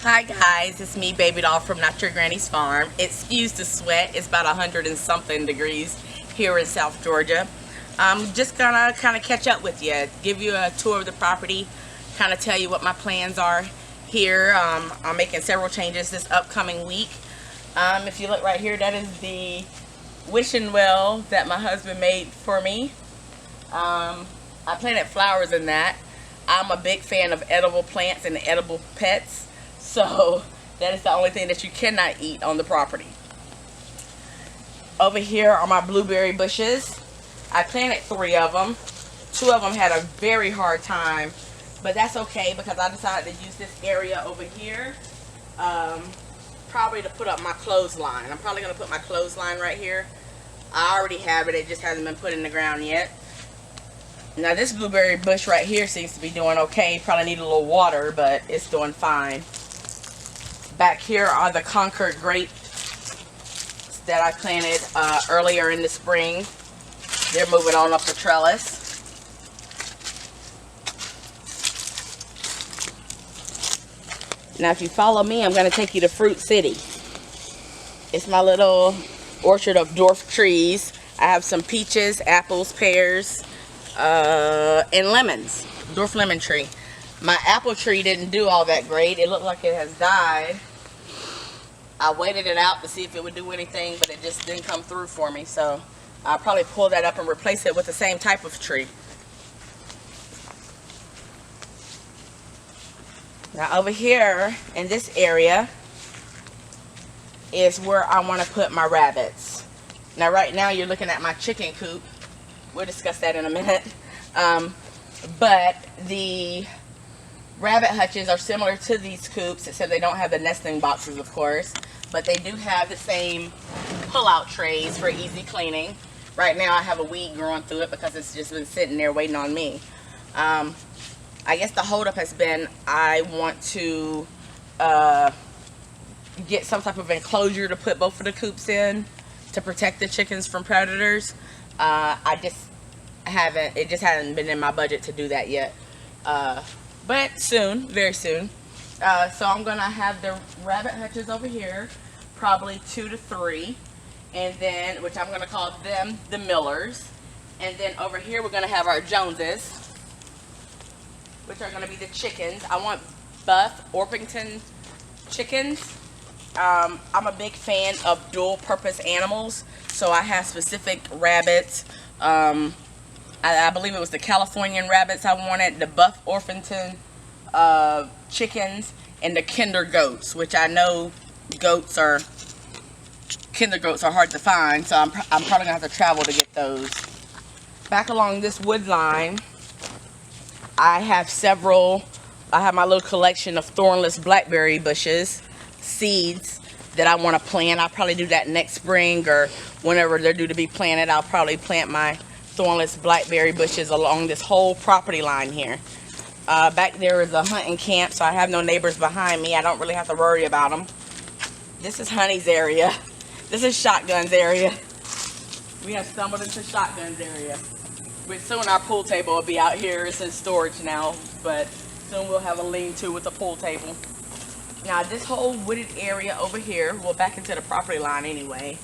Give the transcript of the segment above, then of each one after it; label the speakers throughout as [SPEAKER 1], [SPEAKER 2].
[SPEAKER 1] Hi guys, it's me, Babydoll from Not Your Granny's Farm. Excuse the sweat, it's about 100 and something degrees here in South Georgia. I'm just gonna kind of catch up with you, give you a tour of the property, kind of tell you what my plans are here. I'm making several changes this upcoming week. If you look right here, that is the wishing well that my husband made for me. I planted flowers in that. I'm a big fan of edible plants and edible pets. So that is the only thing that you cannot eat on the property. Over here are my blueberry bushes. I planted 3 of them. 2 of them had a very hard time, but that's okay because I decided to use this area over here probably to put up my clothesline. I'm probably going to put my clothesline right here. I already have it. It just hasn't been put in the ground yet. Now this blueberry bush right here seems to be doing okay. Probably need a little water, but it's doing fine. Back here are the Concord Grapes that I planted earlier in the spring. They're moving on up the trellis. Now if you follow me, I'm going to take you to Fruit City. It's my little orchard of dwarf trees. I have some peaches, apples, pears, and lemons. Dwarf lemon tree. My apple tree didn't do all that great. It looked like it has died. I waited it out to see if it would do anything, but it just didn't come through for me. So I'll probably pull that up and replace it with the same type of tree. Now over here in this area is where I want to put my rabbits. Now right now you're looking at my chicken coop. We'll discuss that in a minute. But the rabbit hutches are similar to these coops, except they don't have the nesting boxes, of course. But they do have the same pull-out trays for easy cleaning. Right now I have a weed growing through it because it's just been sitting there waiting on me. I guess the holdup has been I want to get some type of enclosure to put both of the coops in to protect the chickens from predators. It just hasn't been in my budget to do that yet. But soon, very soon. So I'm going to have the rabbit hutches over here, probably 2 to 3. And then, which I'm going to call them the Millers. And then over here we're going to have our Joneses, which are going to be the chickens. I want Buff Orpington chickens. I'm a big fan of dual purpose animals. So I have specific rabbits. I believe it was the Californian rabbits I wanted, the Buff Orpington chickens, and the Kinder goats, which I know Kinder goats are hard to find, so I'm probably going to have to travel to get those. Back along this wood line, I have my little collection of thornless blackberry bushes, seeds that I want to plant. I'll probably do that next spring or whenever they're due to be planted. I'll probably plant my thornless blackberry bushes along this whole property line here. Back there is a hunting camp, so I have no neighbors behind me. I don't really have to worry about them. This is Honey's area. This is Shotgun's area. We have stumbled into Shotgun's area. But soon our pool table will be out here. It's in storage now, but soon we'll have a lean-to with a pool table. Now this whole wooded area over here, well, back into the property line anyway,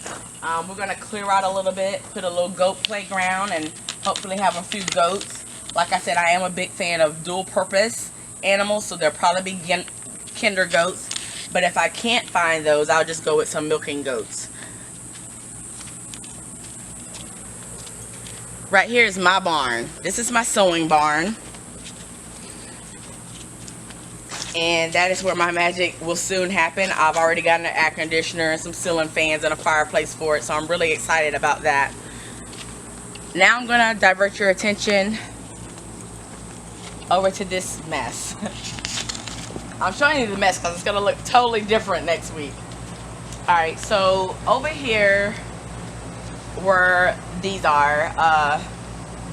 [SPEAKER 1] we're going to clear out a little bit, put a little goat playground, and hopefully have a few goats. Like I said, I am a big fan of dual purpose animals, so there'll probably be Kinder goats. But if I can't find those, I'll just go with some milking goats. Right here is my barn. This is my sewing barn. And that is where my magic will soon happen. I've already gotten an air conditioner and some ceiling fans and a fireplace for it, so I'm really excited about that. Now I'm going to divert your attention over to this mess. I'm showing you the mess because it's going to look totally different next week. Alright, so over here where these are,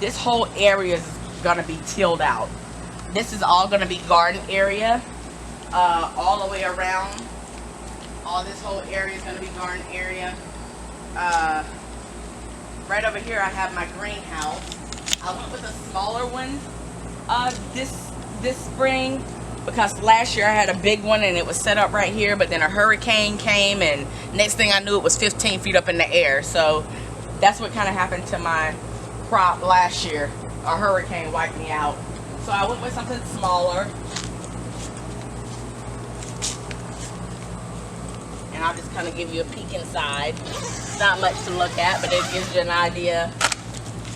[SPEAKER 1] this whole area is going to be tilled out. This is all going to be garden area, all the way around. All this whole area is going to be garden area. Right over here I have my greenhouse. I went with a smaller one this spring because last year I had a big one and it was set up right here, but then a hurricane came and next thing I knew it was 15 feet up in the air. So that's what kind of happened to my crop last year. A hurricane wiped me out. So I went with something smaller. And I'll just kind of give you a peek inside. Not much to look at, but it gives you an idea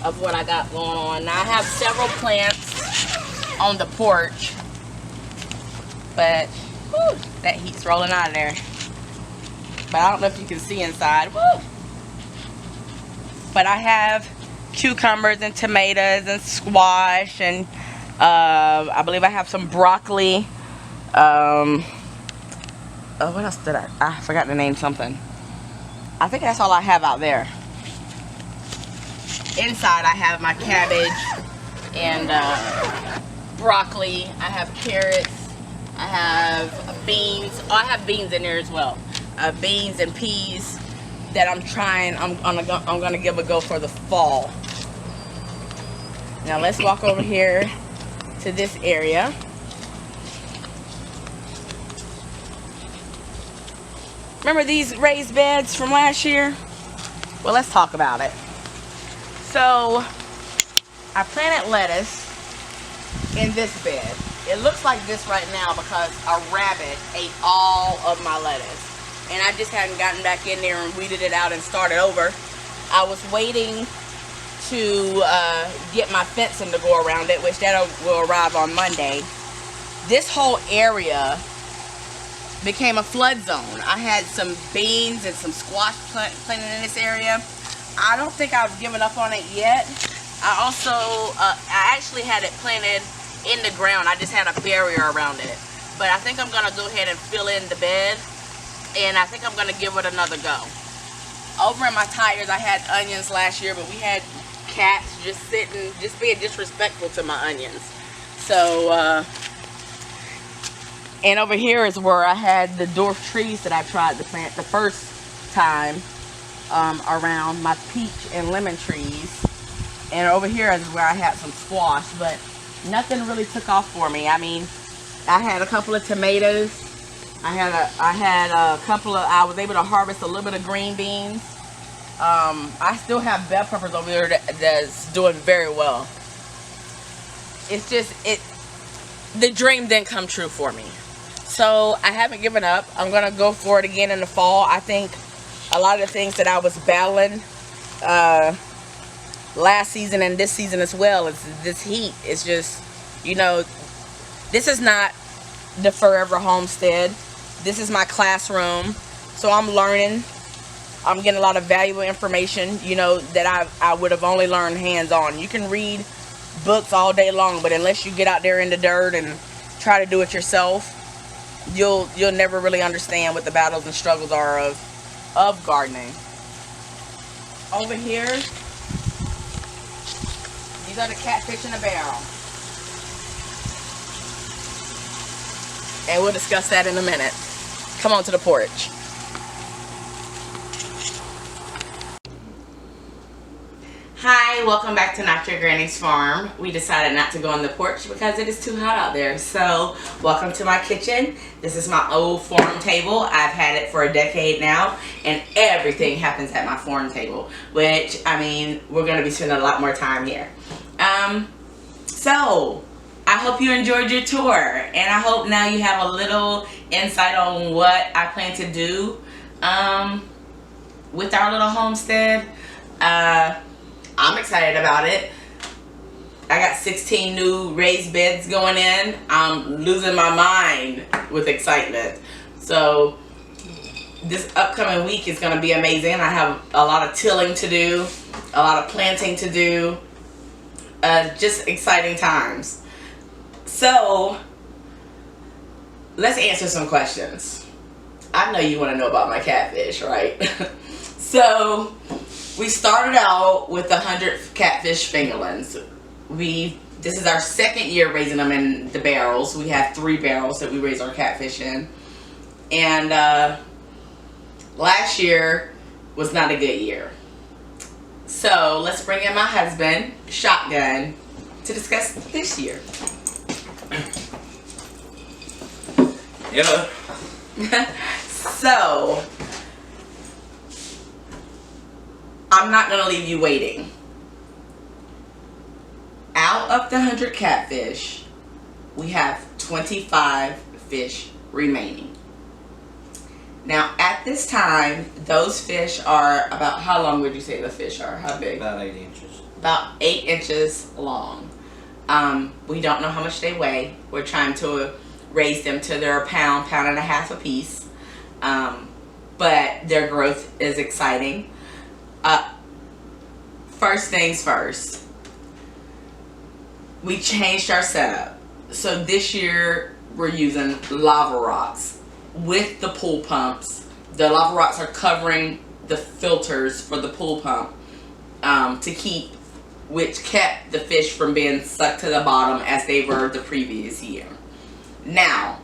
[SPEAKER 1] of what I got going on. Now I have several plants on the porch, but whew, that heat's rolling out of there. But I don't know if you can see inside. Woo. But I have cucumbers and tomatoes and squash, and I believe I have some broccoli. Oh, what else did I forgot to name something. I think that's all I have out there. Inside I have my cabbage and broccoli. I have carrots. I have beans. Oh, I have beans in there as well. Beans and peas that I'm gonna give a go for the fall. Now let's walk over here to this area. Remember these raised beds from last year? Well, let's talk about it. So I planted lettuce in this bed. It looks like this right now because a rabbit ate all of my lettuce. And I just hadn't gotten back in there and weeded it out and started over. I was waiting to get my fencing to go around it, which that will arrive on Monday. This whole area became a flood zone. I had some beans and some squash planted in this area. I don't think I've given up on it yet. I also, I actually had it planted in the ground. I just had a barrier around it. But I think I'm gonna go ahead and fill in the bed, and I think I'm gonna give it another go. Over in my tires, I had onions last year, but we had cats just sitting, just being disrespectful to my onions. So, and over here is where I had the dwarf trees that I tried to plant the first time around my peach and lemon trees. And over here is where I had some squash, but nothing really took off for me. I mean, I had a couple of tomatoes. I was able to harvest a little bit of green beans. I still have bell peppers over there that's doing very well. It's just, the dream didn't come true for me. So I haven't given up. I'm going to go for it again in the fall. I think a lot of the things that I was battling last season and this season as well is this heat. It's just, you know, this is not the forever homestead. This is my classroom. So I'm learning. I'm getting a lot of valuable information, you know, that I would have only learned hands-on. You can read books all day long, but unless you get out there in the dirt and try to do it yourself, you'll never really understand what the battles and struggles are of gardening. Over here, these are the catfish in a barrel. And we'll discuss that in a minute. Come on to the porch. Hi, welcome back to Not Your Granny's Farm. We decided not to go on the porch because it is too hot out there. So, welcome to my kitchen. This is my old farm table. I've had it for a decade now, and everything happens at my farm table, which, I mean, we're going to be spending a lot more time here. So, I hope you enjoyed your tour, and I hope now you have a little insight on what I plan to do with our little homestead. I'm excited about it. I got 16 new raised beds going in. I'm losing my mind with excitement. So this upcoming week is going to be amazing. I have a lot of tilling to do, a lot of planting to do. Just exciting times. So let's answer some questions. I know you want to know about my catfish, right? So we started out with 100 catfish fingerlings. This is our second year raising them in the barrels. We have 3 barrels that we raise our catfish in. And last year was not a good year. So let's bring in my husband, Shotgun, to discuss this year.
[SPEAKER 2] Yeah.
[SPEAKER 1] So, I'm not going to leave you waiting. Out of the 100 catfish, we have 25 fish remaining. Now, at this time, those fish are about, how long would you say the fish are? How big?
[SPEAKER 2] About 8 inches.
[SPEAKER 1] About 8 inches long. We don't know how much they weigh. We're trying to raise them to their pound, pound and a half a piece. But their growth is exciting. First things first. We changed our setup. So this year we're using lava rocks with the pool pumps. The lava rocks are covering the filters for the pool pump to keep, which kept the fish from being sucked to the bottom as they were the previous year. Now,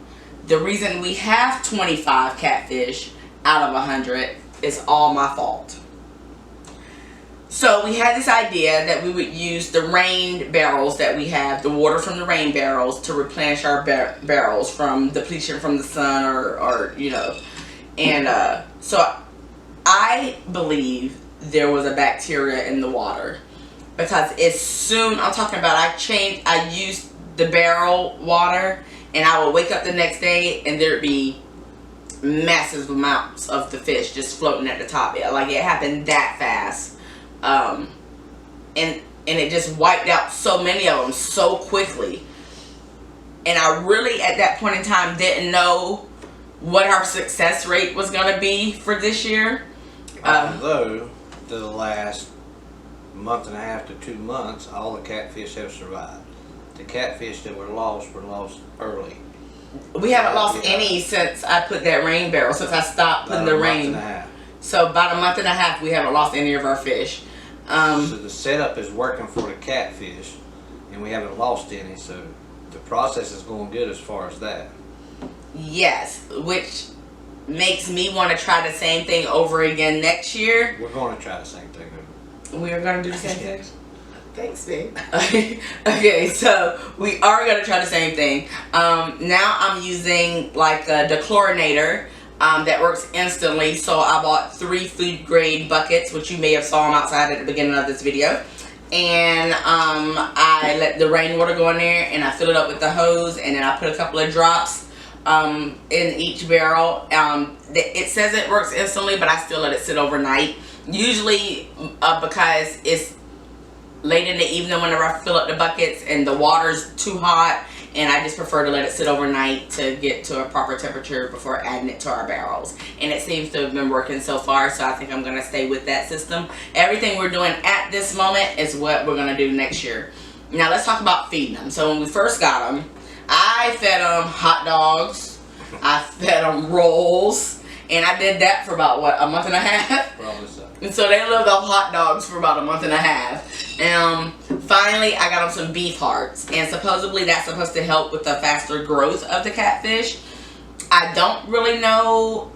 [SPEAKER 1] the reason we have 25 catfish out of 100 is all my fault. So we had this idea that we would use the rain barrels that we have, the water from the rain barrels, to replenish our barrels from depletion from the sun or you know. And so I believe there was a bacteria in the water, because as soon, I'm talking about, I used the barrel water, and I would wake up the next day and there'd be massive amounts of the fish just floating at the top. Like, it happened that fast. And it just wiped out so many of them so quickly. And I really, at that point in time, didn't know what our success rate was going to be for this year.
[SPEAKER 2] Although, the last month and a half to 2 months, all the catfish have survived. The catfish that were lost early.
[SPEAKER 1] We haven't lost any since I put that rain barrel, since I stopped putting the rain. So about a month and a half, we haven't lost any of our fish.
[SPEAKER 2] So the setup is working for the catfish, and we haven't lost any, so the process is going good as far as that.
[SPEAKER 1] Yes, which makes me want to try the same thing over again next year.
[SPEAKER 2] We're going to try the same thing over.
[SPEAKER 1] We're going to do the same thing? Thanks, babe. Okay, so we are going to try the same thing. Now I'm using like a dechlorinator that works instantly. So I bought 3 food grade buckets, which you may have saw them outside at the beginning of this video. And I let the rainwater go in there, and I fill it up with the hose, and then I put a couple of drops in each barrel. It says it works instantly, but I still let it sit overnight. Usually because it's late in the evening whenever I fill up the buckets and the water's too hot, and I just prefer to let it sit overnight to get to a proper temperature before adding it to our barrels. And it seems to have been working so far, so I think I'm going to stay with that system. Everything we're doing at this moment is what we're going to do next year. Now let's talk about feeding them. So when we first got them, I fed them hot dogs, I fed them rolls, and I did that for about, what, a month and a half?
[SPEAKER 2] Probably so.
[SPEAKER 1] And so they lived off hot dogs for about a month and a half. Finally, I got them some beef hearts, and supposedly that's supposed to help with the faster growth of the catfish. I don't really know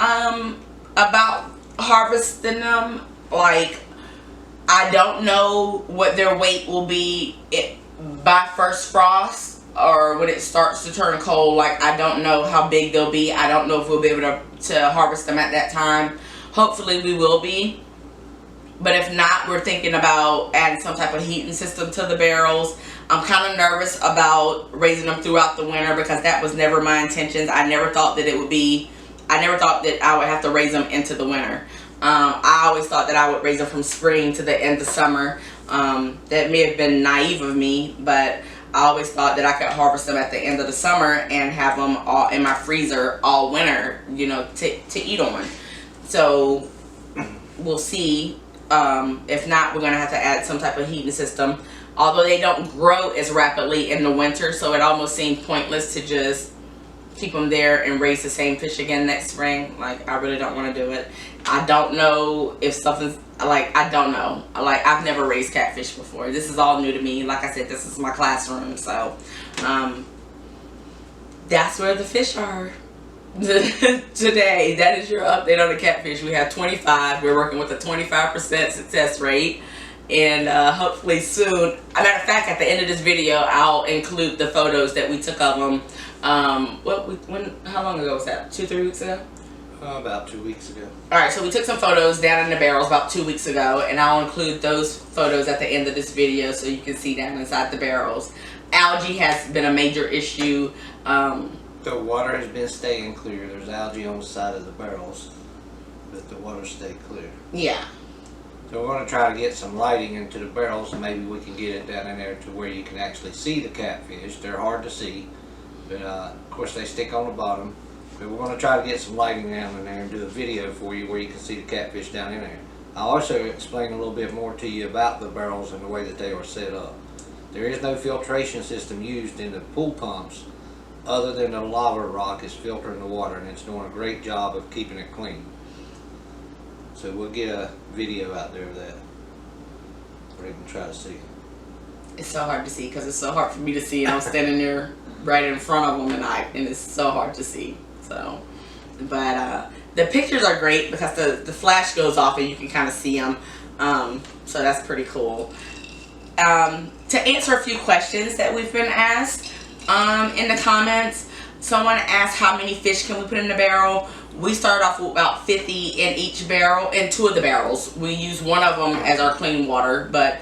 [SPEAKER 1] about harvesting them. Like, I don't know what their weight will be by first frost, or when it starts to turn cold. Like, I don't know how big they'll be. I don't know if we'll be able to harvest them at that time. Hopefully we will be. But if not, we're thinking about adding some type of heating system to the barrels. I'm kind of nervous about raising them throughout the winter, because that was never my intentions. I never thought that I would have to raise them into the winter. I always thought that I would raise them from spring to the end of summer. That may have been naive of me, but I always thought that I could harvest them at the end of the summer and have them all in my freezer all winter, you know, to eat on. So we'll see. If not, we're going to have to add some type of heating system. Although they don't grow as rapidly in the winter, so it almost seemed pointless to just keep them there and raise the same fish again next spring. Like, I really don't want to do it. I don't know if something's, like, I don't know. Like, I've never raised catfish before. This is all new to me. Like I said, this is my classroom. So, that's where the fish are. Today, that is your update on the catfish. We have 25. We're working with a 25% success rate, And hopefully soon. As a matter of fact, at the end of this video, I'll include the photos that we took of them. How long ago was that? 2-3 weeks ago?
[SPEAKER 2] About 2 weeks ago.
[SPEAKER 1] Alright, so we took some photos down in the barrels about 2 weeks ago, and I'll include those photos at the end of this video so you can see down inside the barrels. Algae has been a major issue.
[SPEAKER 2] The water has been staying clear. There's algae on the side of the barrels, but the water stayed clear.
[SPEAKER 1] Yeah.
[SPEAKER 2] So we're going to try to get some lighting into the barrels, and maybe we can get it down in there to where you can actually see the catfish. They're hard to see, but of course they stick on the bottom. But we're going to try to get some lighting down in there and do a video for you where you can see the catfish down in there. I'll also explain a little bit more to you about the barrels and the way that they are set up. There is no filtration system used in the pool pumps other than the lava rock is filtering the water, and it's doing a great job of keeping it clean. So we'll get a video out there of that where you can try to see.
[SPEAKER 1] It's so hard to see because it's so hard for me to see, and I'm standing there right in front of them, and it's so hard to see. So, but the pictures are great because the flash goes off and you can kind of see them. So that's pretty cool. To answer a few questions that we've been asked in the comments, someone asked how many fish can we put in the barrel. We started off with about 50 in each barrel. In 2 of the barrels, we use one of them as our clean water, but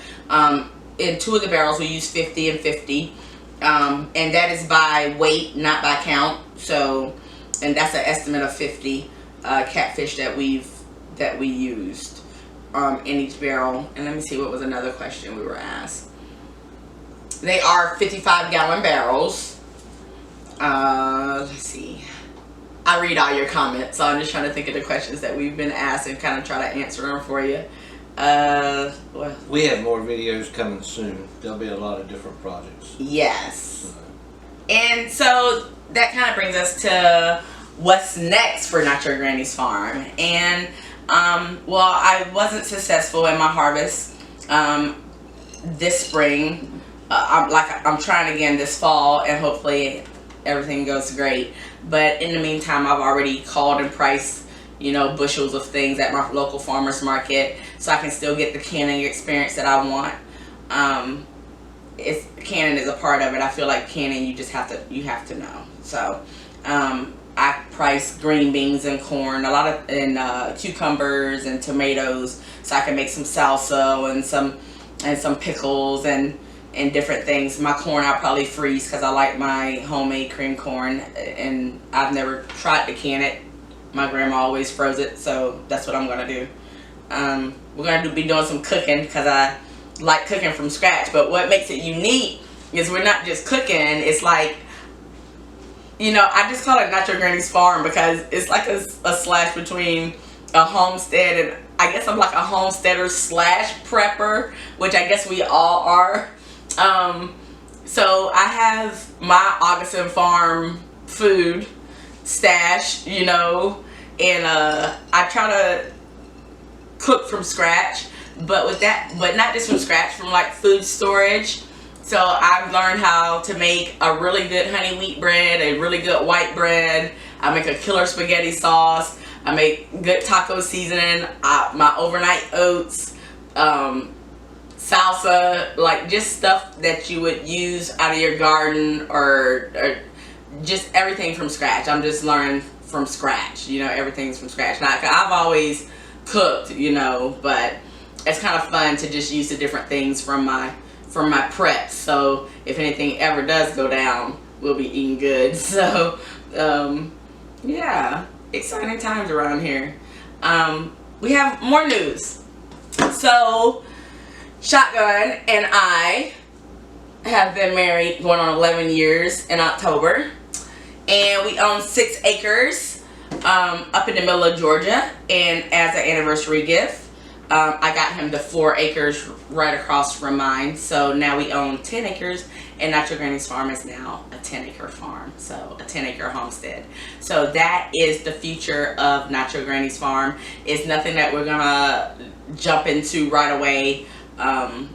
[SPEAKER 1] in 2 of the barrels we use 50 and 50, and that is by weight, not by count. So, and that's an estimate of 50 catfish that we used in each barrel. And let me see, what was another question we were asked. They are 55-gallon barrels. Let's see. I read all your comments, so I'm just trying to think of the questions that we've been asked and kind of try to answer them for you. Well,
[SPEAKER 2] we have more videos coming soon. There'll be a lot of different projects.
[SPEAKER 1] Yes. And so that kind of brings us to what's next for Not Your Granny's Farm. And well, I wasn't successful in my harvest this spring. I'm trying again this fall, and hopefully everything goes great. But in the meantime, I've already called and priced, you know, bushels of things at my local farmer's market, so I can still get the canning experience that I want. Canning is a part of it. I feel like canning, you have to know. So I priced green beans and corn, and cucumbers and tomatoes, so I can make some salsa and some pickles and different things. My corn I'll probably freeze because I like my homemade cream corn, and I've never tried to can it. My grandma always froze it, so that's what I'm gonna do. We're gonna be doing some cooking because I like cooking from scratch. But what makes it unique is we're not just cooking. It's like, you know, I just call it Not Your Granny's Farm because it's like a slash between a homestead, and I guess I'm like a homesteader slash prepper, which I guess we all are. So I have my Augustin Farm food stash, you know, and I try to cook from scratch, but not just from scratch, from like food storage. So I've learned how to make a really good honey wheat bread, a really good white bread. I make a killer spaghetti sauce. I make good taco seasoning, my overnight oats, salsa, like just stuff that you would use out of your garden, or just everything from scratch. I'm just learning from scratch, you know, everything's from scratch. Now, I've always cooked, you know, but it's kind of fun to just use the different things from my preps. So if anything ever does go down, we'll be eating good. So yeah, exciting times around here. We have more news. So Shotgun and I have been married going on 11 years in October, and we own 6 acres up in the middle of Georgia. And as an anniversary gift, I got him the 4 acres right across from mine. So now we own 10 acres, and Not Your Granny's Farm is now a 10-acre farm, so a 10-acre homestead. So that is the future of Not Your Granny's Farm. It's nothing that we're gonna jump into right away.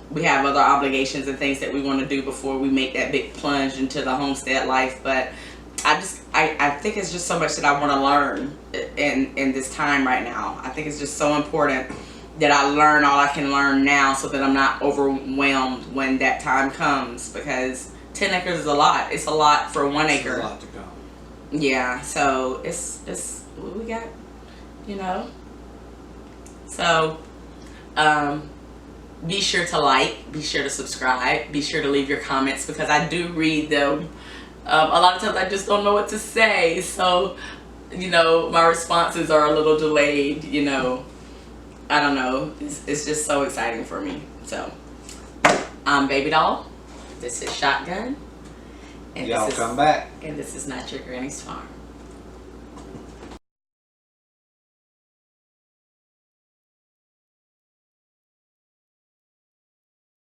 [SPEAKER 1] We have other obligations and things that we want to do before we make that big plunge into the homestead life. But I think it's just so much that I want to learn in this time right now. I think it's just so important that I learn all I can learn now, so that I'm not overwhelmed when that time comes, because 10 acres is a lot. It's a lot for 1 acre.
[SPEAKER 2] It's a lot to come.
[SPEAKER 1] Yeah, so it's we got, you know. So be sure to like, be sure to subscribe, be sure to leave your comments, because I do read them. A lot of times I just don't know what to say, so you know, my responses are a little delayed, you know. I don't know, it's just so exciting for me. So I'm Babydoll, this is Shotgun, and
[SPEAKER 2] Y'all come back.
[SPEAKER 1] and this is Not Your Granny's Farm.